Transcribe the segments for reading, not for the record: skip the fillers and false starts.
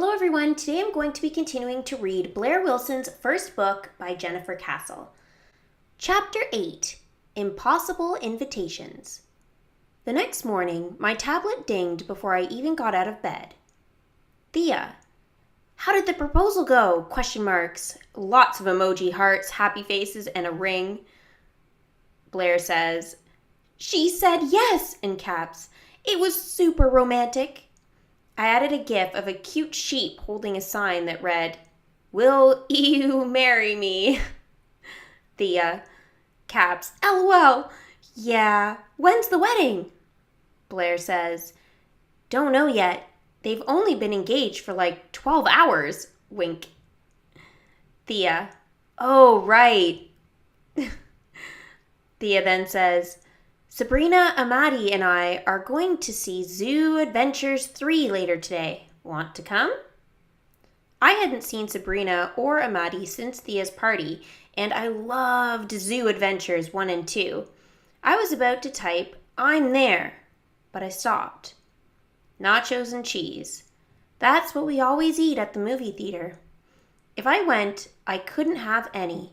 Hello everyone, today I'm going to be continuing to read Blaire Wilson's first book by Jennifer Cassell. Chapter 8, Impossible Invitations. The next morning, my tablet dinged before I even got out of bed. Thea. How did the proposal go? Question marks. Lots of emoji hearts, happy faces, and a ring. Blaire says, She said yes, in caps. It was super romantic. I added a gif of a cute sheep holding a sign that read, Will you marry me? Thea. Caps. LOL. Yeah. When's the wedding? Blaire says, Don't know yet. They've only been engaged for like 12 hours. Wink. Thea. Oh, right. Thea then says, Sabrina, Amadi, and I are going to see Zoo Adventures 3 later today. Want to come? I hadn't seen Sabrina or Amadi since Thea's party, and I loved Zoo Adventures 1 and 2. I was about to type, I'm there, but I stopped. Nachos and cheese. That's what we always eat at the movie theater. If I went, I couldn't have any.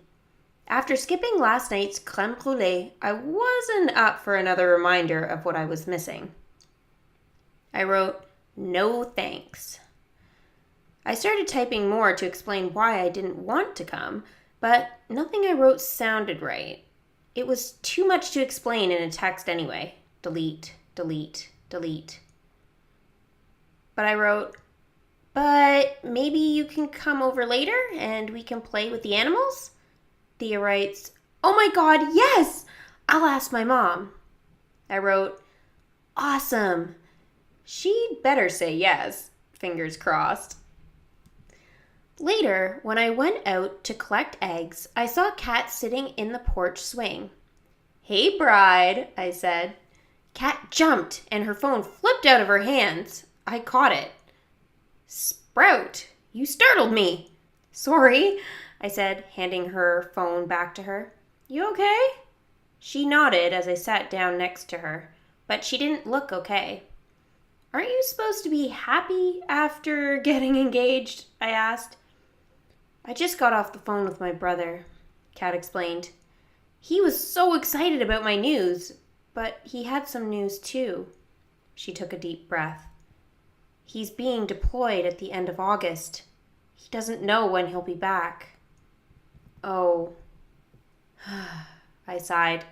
After skipping last night's crème brûlée, I wasn't up for another reminder of what I was missing. I wrote, no thanks. I started typing more to explain why I didn't want to come, but nothing I wrote sounded right. It was too much to explain in a text anyway. Delete, delete, delete. But I wrote, but maybe you can come over later and we can play with the animals? Thea writes, Oh my God, yes! I'll ask my mom. I wrote, Awesome. She'd better say yes. Fingers crossed. Later, when I went out to collect eggs, I saw Kat sitting in the porch swing. Hey, bride, I said. Kat jumped and her phone flipped out of her hands. I caught it. Sprout, you startled me. Sorry, I said, handing her phone back to her. You okay? She nodded as I sat down next to her, but she didn't look okay. Aren't you supposed to be happy after getting engaged? I asked. I just got off the phone with my brother, Kat explained. He was so excited about my news, but he had some news too. She took a deep breath. He's being deployed at the end of August. He doesn't know when he'll be back. Oh, I sighed.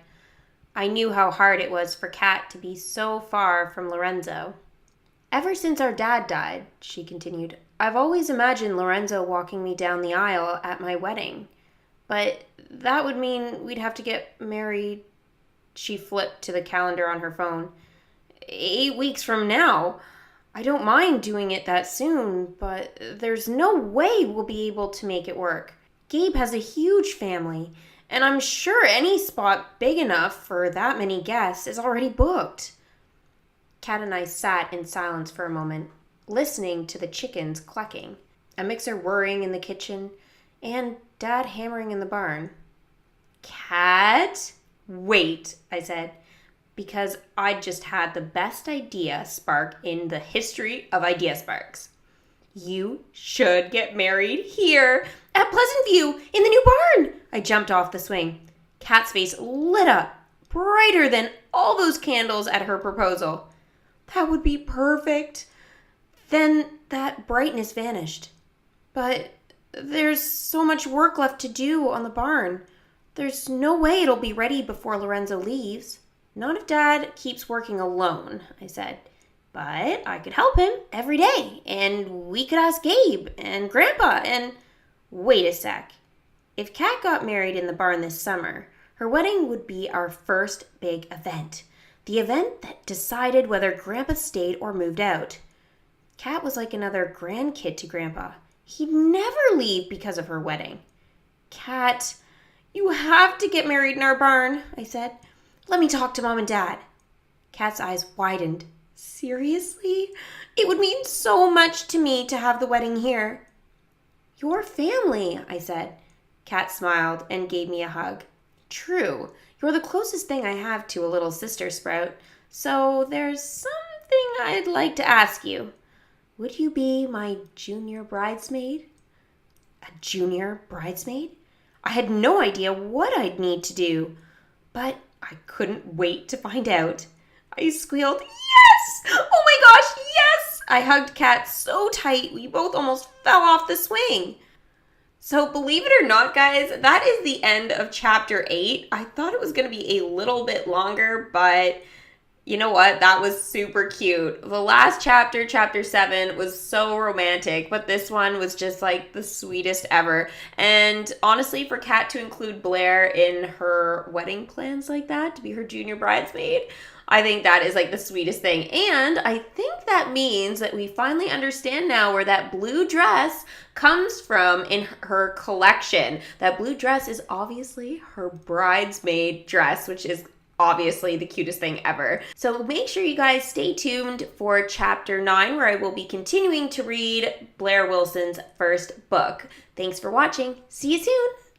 I knew how hard it was for Kat to be so far from Lorenzo. Ever since our dad died, she continued, I've always imagined Lorenzo walking me down the aisle at my wedding. But that would mean we'd have to get married. She flipped to the calendar on her phone. 8 weeks from now. I don't mind doing it that soon, but there's no way we'll be able to make it work. Gabe has a huge family, and I'm sure any spot big enough for that many guests is already booked. Kat and I sat in silence for a moment, listening to the chickens clucking, a mixer whirring in the kitchen, and Dad hammering in the barn. Kat? Wait, I said, because I'd just had the best idea spark in the history of idea sparks. You should get married here at Pleasant View in the new barn. I jumped off the swing. Kat's face lit up, brighter than all those candles at her proposal. That would be perfect. Then that brightness vanished. But there's so much work left to do on the barn. There's no way it'll be ready before Lorenzo leaves. Not if Dad keeps working alone, I said. But I could help him every day, and we could ask Gabe and Grandpa and... Wait a sec. If Kat got married in the barn this summer, her wedding would be our first big event. The event that decided whether Grandpa stayed or moved out. Kat was like another grandkid to Grandpa. He'd never leave because of her wedding. Kat, you have to get married in our barn, I said. Let me talk to Mom and Dad. Kat's eyes widened. Seriously? It would mean so much to me to have the wedding here. Your family, I said. Kat smiled and gave me a hug. True, you're the closest thing I have to a little sister, Sprout. So there's something I'd like to ask you. Would you be my junior bridesmaid? A junior bridesmaid? I had no idea what I'd need to do, but I couldn't wait to find out. I squealed, "Yes! Oh my gosh, yes!" I hugged Kat so tight we both almost fell off the swing. So believe it or not, guys, that is the end of chapter 8. I thought it was going to be a little bit longer, but you know what? That was super cute. The last chapter, chapter 7, was so romantic, but this one was just like the sweetest ever. And honestly, for Kat to include Blaire in her wedding plans like that, to be her junior bridesmaid, I think that is like the sweetest thing. And I think that means that we finally understand now where that blue dress comes from in her collection. That blue dress is obviously her bridesmaid dress, which is obviously the cutest thing ever. So make sure you guys stay tuned for chapter 9, where I will be continuing to read Blaire Wilson's first book. Thanks for watching. See you soon.